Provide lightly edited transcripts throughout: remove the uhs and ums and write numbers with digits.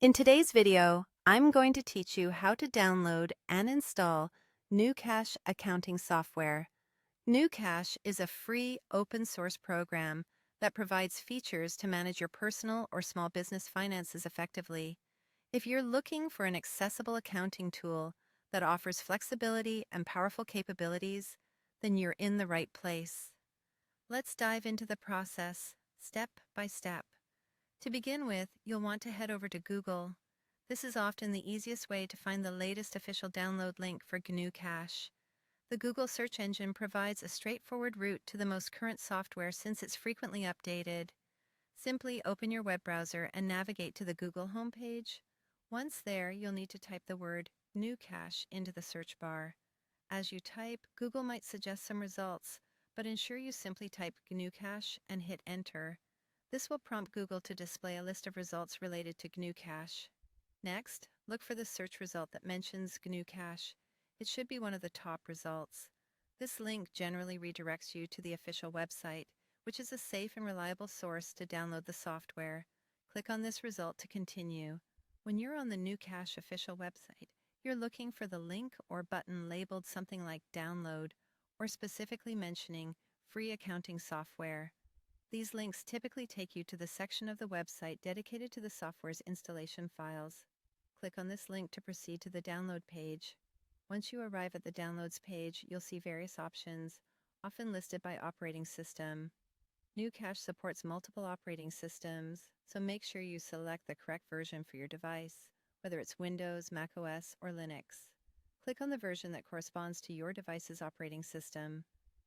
In today's video, I'm going to teach you how to download and install GnuCash accounting software. GnuCash is a free open source program that provides features to manage your personal or small business finances effectively. If you're looking for an accessible accounting tool that offers flexibility and powerful capabilities, then you're in the right place. Let's dive into the process step by step. To begin with, you'll want to head over to Google. This is often the easiest way to find the latest official download link for GnuCash. The Google search engine provides a straightforward route to the most current software since it's frequently updated. Simply open your web browser and navigate to the Google homepage. Once there, you'll need to type the word GnuCash into the search bar. As you type, Google might suggest some results, but ensure you simply type GnuCash and hit enter. This will prompt Google to display a list of results related to GnuCash. Next, look for the search result that mentions GnuCash. It should be one of the top results. This link generally redirects you to the official website, which is a safe and reliable source to download the software. Click on this result to continue. When you're on the GnuCash official website, you're looking for the link or button labeled something like Download, or specifically mentioning Free Accounting Software. These links typically take you to the section of the website dedicated to the software's installation files. Click on this link to proceed to the download page. Once you arrive at the Downloads page, you'll see various options, often listed by operating system. GnuCash supports multiple operating systems, so make sure you select the correct version for your device, whether it's Windows, macOS, or Linux. Click on the version that corresponds to your device's operating system.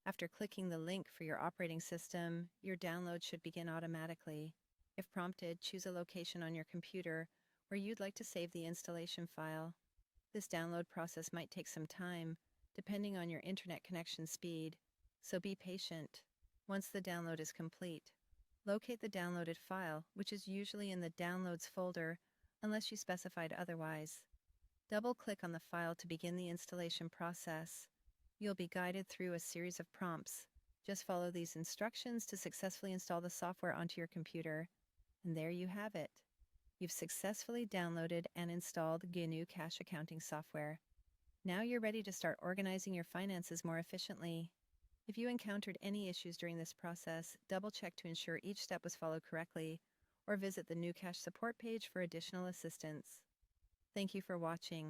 After clicking the link for your operating system, your download should begin automatically. If prompted, choose a location on your computer where you'd like to save the installation file. This download process might take some time, depending on your internet connection speed, so be patient. Once the download is complete, locate the downloaded file, which is usually in the Downloads folder, unless you specified otherwise. Double-click on the file to begin the installation process. You'll be guided through a series of prompts. Just follow these instructions to successfully install the software onto your computer. And there you have it. You've successfully downloaded and installed GnuCash accounting software. Now you're ready to start organizing your finances more efficiently. If you encountered any issues during this process, double-check to ensure each step was followed correctly, or visit the GnuCash support page for additional assistance. Thank you for watching.